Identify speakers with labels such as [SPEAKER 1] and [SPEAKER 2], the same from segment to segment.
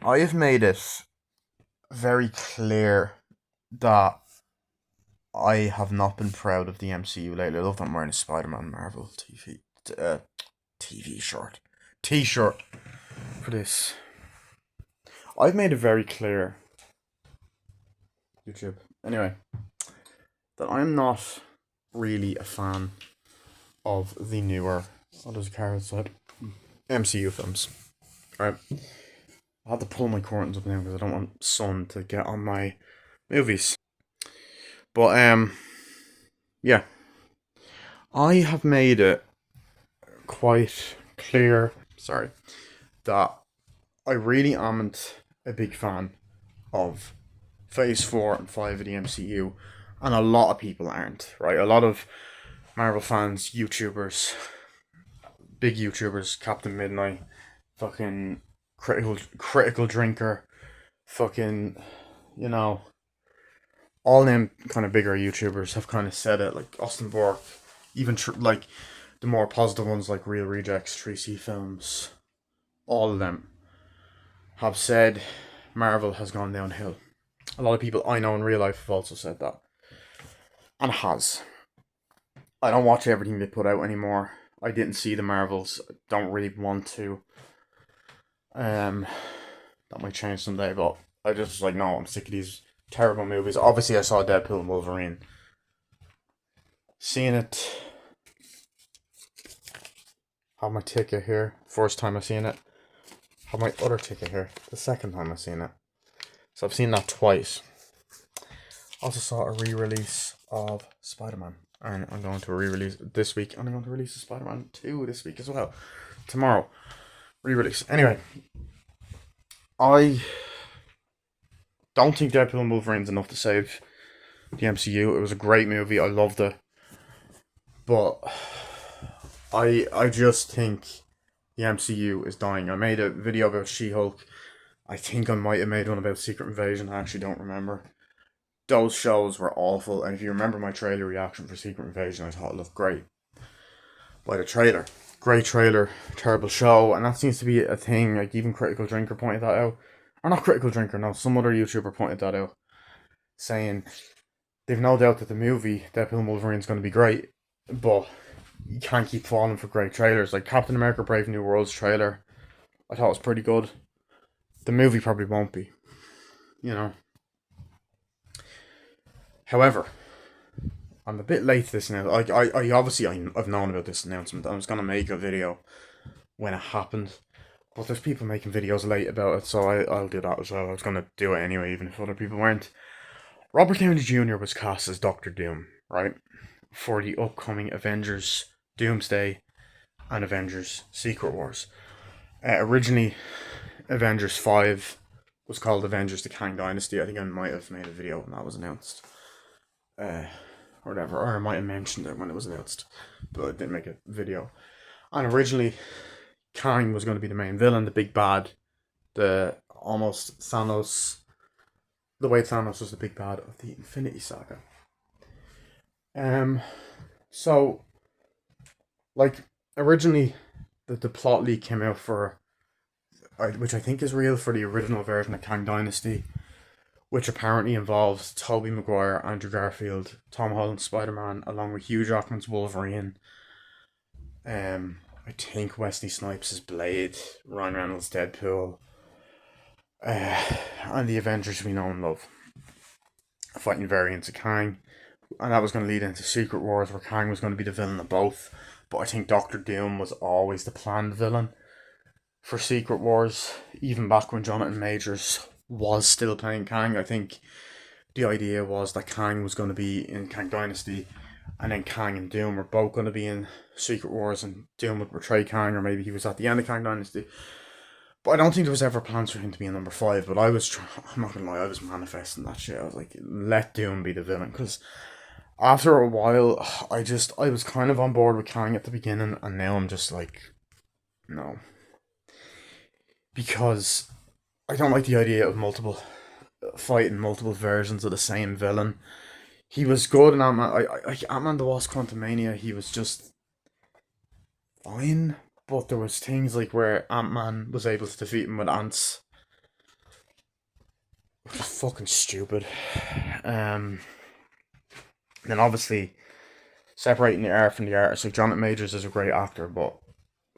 [SPEAKER 1] I have made it very clear that I have not been proud of the MCU lately. I love that I'm wearing a Spider-Man Marvel TV shirt, T-shirt for this. I've made it very clear, YouTube. Anyway, that I'm not really a fan of the newer, what does Carol said, MCU films. Right, I had to pull my curtains up now because I don't want sun to get on my movies. But yeah, I have made it quite clear. Sorry, that I really amn't a big fan of Phase 4 and 5 of the MCU, and a lot of people aren't, right? A lot of Marvel fans, YouTubers, big YouTubers, Captain Midnight, fucking critical drinker, fucking, you know, all them kind of bigger YouTubers have kind of said it, like Austin Bork, even like the more positive ones like Real Rejects, 3C Films, all of them have said Marvel has gone downhill. A lot of people I know in real life have also said that. And has. I don't watch everything they put out anymore. I didn't see the Marvels. I don't really want to. That might change someday, but I just was like, no, I'm sick of these terrible movies. Obviously, I saw Deadpool and Wolverine. Seeing it. Have my ticket here. First time I seen it. Have my other ticket here. The second time I seen it. So I've seen that twice. Also saw a re-release of Spider-Man. And I'm going to re-release this week. And I'm going to release Spider-Man 2 this week as well. Tomorrow. Re-release. Anyway. I don't think Deadpool and Wolverine's enough to save the MCU. It was a great movie. I loved it. But I just think the MCU is dying. I made a video about She-Hulk. I think I might have made one about Secret Invasion. I actually don't remember. Those shows were awful, and if you remember my trailer reaction for Secret Invasion, I thought it looked great. By the trailer. Great trailer, terrible show, and that seems to be a thing. Like, even Critical Drinker pointed that out. Or not Critical Drinker, no, some other YouTuber pointed that out. Saying they've no doubt that the movie Deadpool and Wolverine is going to be great, but you can't keep falling for great trailers. Like Captain America Brave New World's trailer, I thought was pretty good. The movie probably won't be, you know. However, I'm a bit late to this now. I obviously I've known about this announcement. I was gonna make a video when it happened, but there's people making videos late about it, so I'll do that as well. I was gonna do it anyway, even if other people weren't. Robert Downey Jr. was cast as Doctor Doom, right, for the upcoming Avengers Doomsday and Avengers Secret Wars. Originally, Avengers 5 was called Avengers the Kang Dynasty. I think I might have made a video when that was announced. Or whatever, or I might have mentioned it when it was announced, but I didn't make a video. And originally, Kang was going to be the main villain, the big bad, the almost Thanos, the way Thanos was the big bad of the Infinity Saga. So, like, originally, the plot leak came out for, which I think is real, for the original version of Kang Dynasty, which apparently involves Tobey Maguire, Andrew Garfield, Tom Holland's Spider-Man, along with Hugh Jackman's Wolverine. I think Wesley Snipes' Blade, Ryan Reynolds' Deadpool, and the Avengers we know and love, fighting variants of Kang. And that was going to lead into Secret Wars, where Kang was going to be the villain of both. But I think Doctor Doom was always the planned villain for Secret Wars, even back when Jonathan Majors was still playing Kang. I think the idea was that Kang was going to be in Kang Dynasty, and then Kang and Doom were both going to be in Secret Wars, and Doom would betray Kang, or maybe he was at the end of Kang Dynasty. But I don't think there was ever plans for him to be in number 5, but I'm not going to lie, I was manifesting that shit. I was like, let Doom be the villain, because after a while, I was kind of on board with Kang at the beginning, and now I'm just like, no. Because I don't like the idea of fighting multiple versions of the same villain. He was good in Ant-Man. Ant-Man the Wasp Quantumania, he was just fine. But there was things like where Ant-Man was able to defeat him with ants. which is fucking stupid. Then obviously separating the art from the artist. Like Jonathan Majors is a great actor, but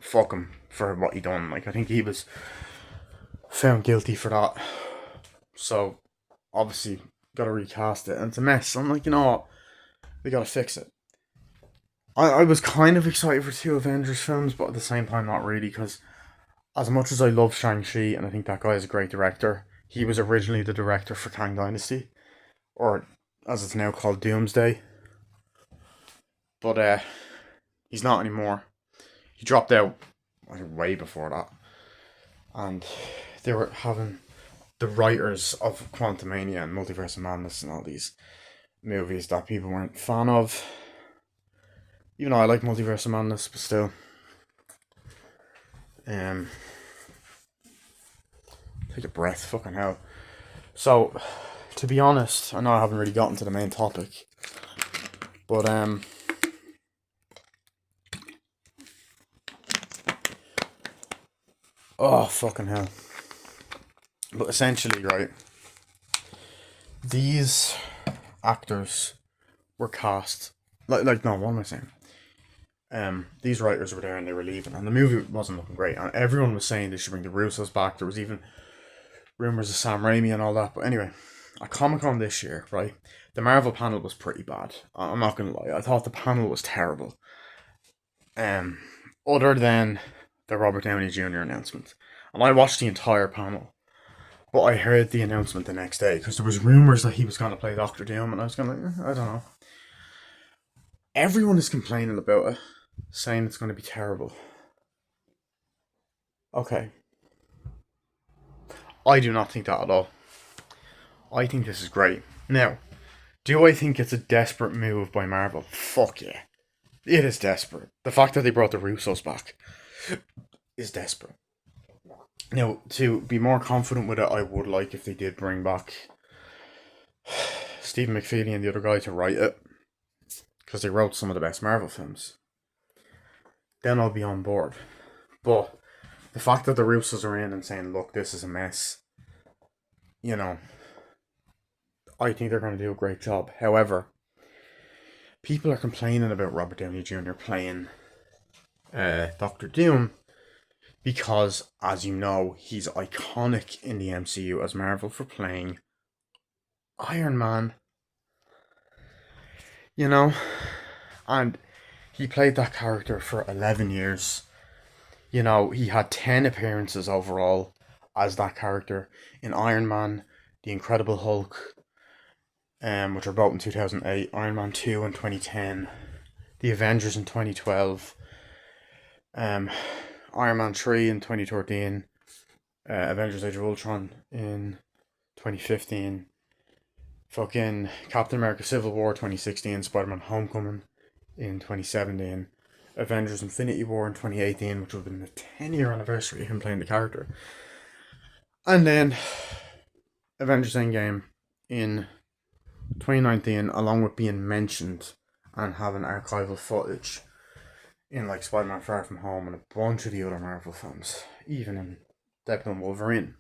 [SPEAKER 1] fuck him for what he done. Like I think he was found guilty for that. So obviously gotta recast it, and it's a mess. I'm like, you know what? We gotta fix it. I was kind of excited for 2 Avengers films, but at the same time not really, because as much as I love Shang-Chi, and I think that guy is a great director, he was originally the director for Kang Dynasty, or as it's now called, Doomsday. But he's not anymore. He dropped out, I think, way before that. And they were having the writers of Quantumania and Multiverse of Madness and all these movies that people weren't fan of. Even though I like Multiverse of Madness, but still. Take a breath, fucking hell. So, to be honest, I know I haven't really gotten to the main topic, but oh fucking hell. But essentially, right, these actors were cast like no, what am I saying? These writers were there and they were leaving, and the movie wasn't looking great, and everyone was saying they should bring the Russos back. There was even rumors of Sam Raimi and all that. But anyway, at Comic-Con this year, right, the Marvel panel was pretty bad. I'm not gonna lie, I thought the panel was terrible. Other than the Robert Downey Jr. announcement, and I watched the entire panel, but I heard the announcement the next day because there was rumors that he was going to play Doctor Doom, and I was kind of like, I don't know. Everyone is complaining about it, saying it's going to be terrible. Okay, I do not think that at all. I think this is great. Now, do I think it's a desperate move by Marvel? Fuck yeah. It is desperate. The fact that they brought the Russos back is desperate. Now, to be more confident with it, I would like if they did bring back Stephen McFeely and the other guy to write it, because they wrote some of the best Marvel films. Then I'll be on board. But the fact that the Russos are in and saying, look, this is a mess, you know, I think they're going to do a great job. However, people are complaining about Robert Downey Jr. playing Doctor Doom because, as you know, he's iconic in the MCU as Marvel for playing Iron Man. You know? And he played that character for 11 years. You know, he had 10 appearances overall as that character in Iron Man, The Incredible Hulk, which were both in 2008, Iron Man 2 in 2010, The Avengers in 2012, Iron Man 3 in 2013, Avengers Age of Ultron in 2015, fucking Captain America Civil War 2016, Spider-Man Homecoming in 2017, Avengers Infinity War in 2018, which would have been the 10-year anniversary of him playing the character. And then Avengers Endgame in 2019, along with being mentioned and having archival footage in like Spider-Man Far From Home and a bunch of the other Marvel films, even in Deadpool and Wolverine.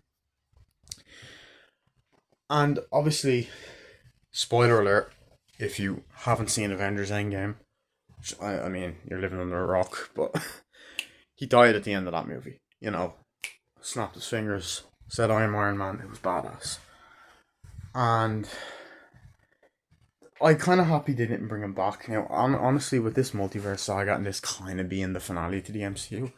[SPEAKER 1] And obviously, spoiler alert, if you haven't seen Avengers Endgame, I mean, you're living under a rock, but he died at the end of that movie, you know, snapped his fingers, said I am Iron Man. It was badass. And I'm kind of happy they didn't bring him back. Now, honestly, with this multiverse saga and this kind of being the finale to the MCU,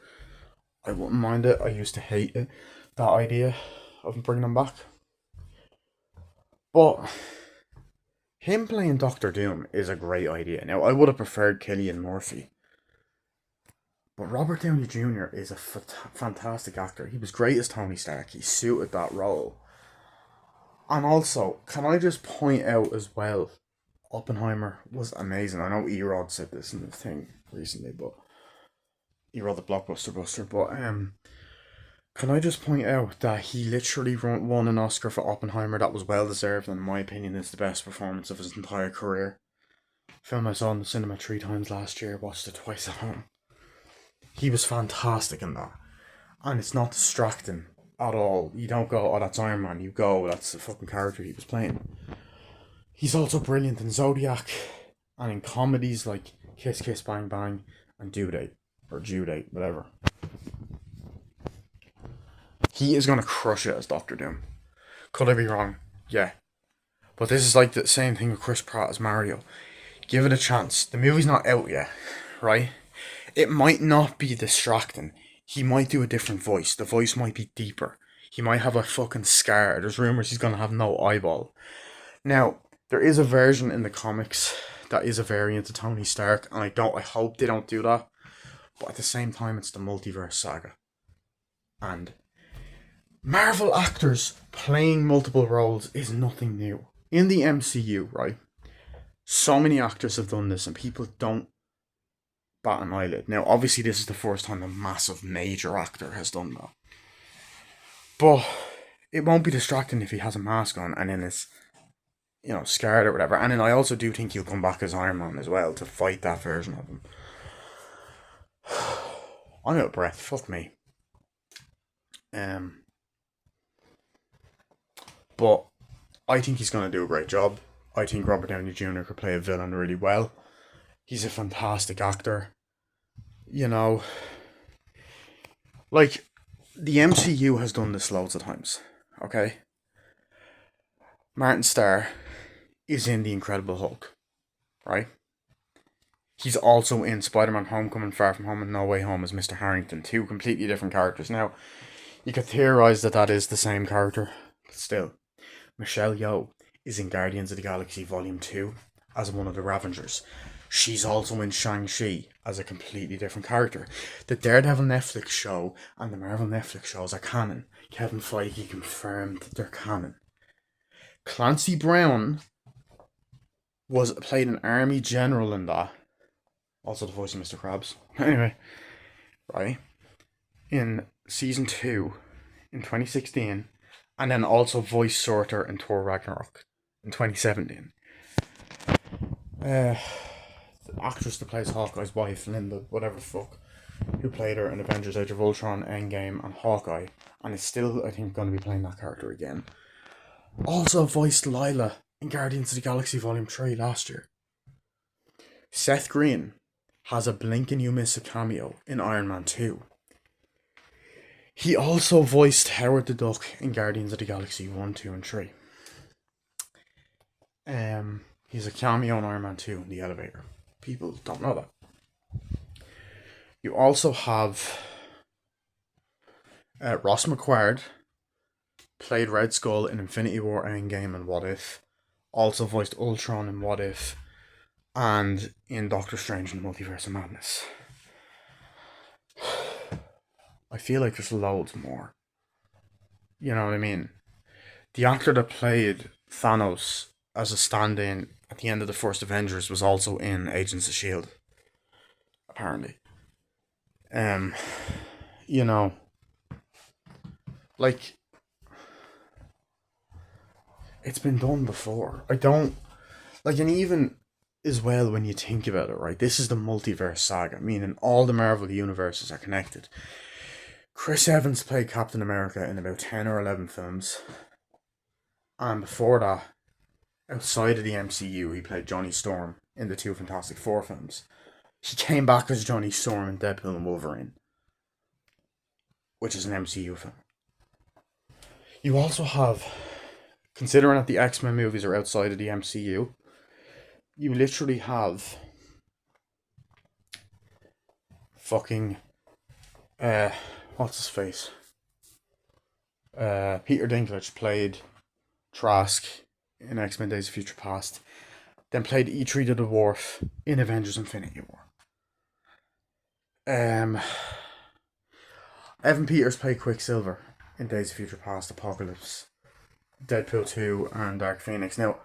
[SPEAKER 1] I wouldn't mind it. I used to hate it, that idea of bringing him back. But him playing Doctor Doom is a great idea. Now, I would have preferred Cillian Murphy, but Robert Downey Jr. is a fantastic actor. He was great as Tony Stark. He suited that role. And also, can I just point out as well, Oppenheimer was amazing. I know Erod said this in the thing recently, but Erod the Blockbuster Buster. But can I just point out that he literally won an Oscar for Oppenheimer that was well deserved, and in my opinion is the best performance of his entire career. Film I saw in the cinema 3 times last year, watched it twice at home. He was fantastic in that. And it's not distracting at all. You don't go, oh, that's Iron Man. You go, that's the fucking character he was playing. He's also brilliant in Zodiac and in comedies like Kiss Kiss Bang Bang and Due Date or Due Date, whatever. He is gonna crush it as Doctor Doom. Could I be wrong? Yeah. But this is like the same thing with Chris Pratt as Mario. Give it a chance. The movie's not out yet, right? It might not be distracting. He might do a different voice. The voice might be deeper. He might have a fucking scar. There's rumors he's gonna have no eyeball. Now, there is a version in the comics that is a variant of Tony Stark, and I hope they don't do that. But at the same time, it's the multiverse saga. And Marvel actors playing multiple roles is nothing new. In the MCU, right? So many actors have done this, and people don't bat an eyelid. Now, obviously, this is the first time a massive major actor has done that. But it won't be distracting if he has a mask on and then is, scared or whatever. And then I also do think he'll come back as Iron Man as well to fight that version of him. I'm out of breath. Fuck me. But I think he's going to do a great job. I think Robert Downey Jr. could play a villain really well. He's a fantastic actor. Like, the MCU has done this loads of times, okay? Martin Starr is in The Incredible Hulk, right? He's also in Spider-Man Homecoming, Far From Home, and No Way Home as Mr. Harrington. Two completely different characters. Now, you could theorise that is the same character, but still. Michelle Yeoh is in Guardians of the Galaxy Volume 2 as one of the Ravengers. She's also in Shang-Chi as a completely different character. The Daredevil Netflix show and the Marvel Netflix shows are canon. Kevin Feige confirmed they're canon. Clancy Brown played an army general in that. Also the voice of Mr. Krabs. Anyway, right? In season 2 in 2016, and then also voiced Surtur in Thor Ragnarok in 2017. The actress that plays Hawkeye's wife, Linda, whatever the fuck, who played her in Avengers Age of Ultron, Endgame, and Hawkeye, and is still, I think, going to be playing that character again. Also voiced Lila in Guardians of the Galaxy Volume 3 last year. Seth Green has a blink and you miss a cameo in Iron Man 2. He also voiced Howard the Duck in Guardians of the Galaxy 1, 2, and 3. He's a cameo in Iron Man 2 in the elevator. People don't know that. You also have Ross McQuarrie, played Red Skull in Infinity War, Endgame, and What If. Also voiced Ultron in What If, and in Doctor Strange in the Multiverse of Madness. I feel like there's loads more. You know what I mean? The actor that played Thanos as a stand-in at the end of the first Avengers was also in Agents of S.H.I.E.L.D. Apparently. Like, it's been done before. And even as well when you think about it, right? This is the multiverse saga, meaning all the Marvel universes are connected. Chris Evans played Captain America in about 10 or 11 films. And before that, outside of the MCU, he played Johnny Storm in the 2 Fantastic Four films. He came back as Johnny Storm in Deadpool and Wolverine, which is an MCU film. You also have, considering that the X-Men movies are outside of the MCU, you literally have fucking what's his face? Peter Dinklage played Trask in X-Men Days of Future Past, then played Eitri the Dwarf in Avengers Infinity War. Evan Peters played Quicksilver in Days of Future Past, Apocalypse, Deadpool 2, and Dark Phoenix. Now,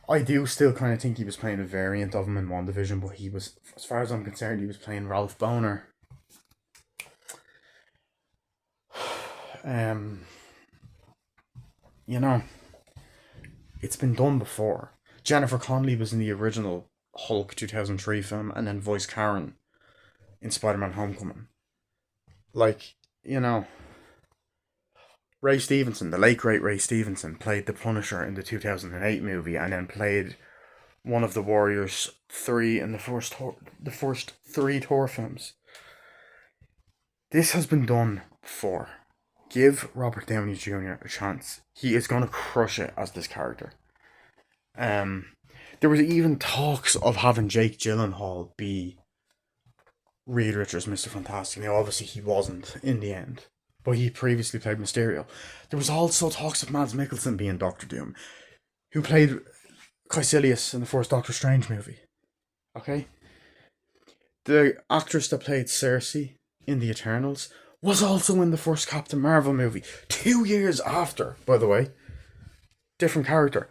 [SPEAKER 1] I do still kind of think he was playing a variant of him in WandaVision, but he was, as far as I'm concerned, he was playing Ralph Boner. It's been done before. Jennifer Connelly was in the original Hulk 2003 film and then voiced Karen in Spider-Man Homecoming. Ray Stevenson, the late great Ray Stevenson, played the Punisher in the 2008 movie, and then played one of the Warriors 3 in the first three Thor films. This has been done before. Give Robert Downey Jr. a chance. He is going to crush it as this character. There was even talks of having Jake Gyllenhaal be Reed Richards' Mr. Fantastic. Now, obviously, he wasn't in the end, but he previously played Mysterio. There was also talks of Mads Mikkelsen being Doctor Doom, who played Caecilius in the first Doctor Strange movie. Okay? The actress that played Cersei in The Eternals was also in the first Captain Marvel movie. 2 years after, by the way. Different character.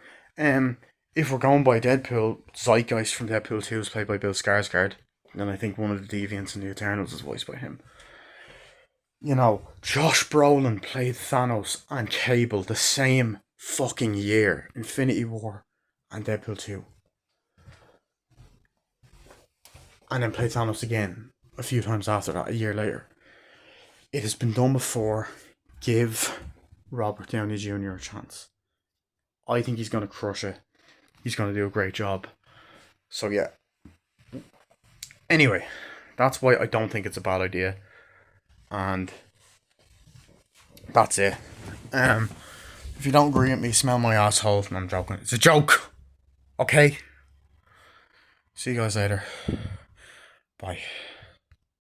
[SPEAKER 1] If we're going by Deadpool, Zeitgeist from Deadpool 2 is played by Bill Skarsgård. And I think one of the Deviants in The Eternals is voiced by him. You know, Josh Brolin played Thanos and Cable the same fucking year. Infinity War and Deadpool 2. And then played Thanos again a few times after that, a year later. It has been done before. Give Robert Downey Jr. a chance. I think he's going to crush it. He's going to do a great job. So yeah. Anyway, that's why I don't think it's a bad idea. And that's it. If you don't agree with me, smell my asshole. No, I'm joking. It's a joke. Okay? See you guys later. Bye.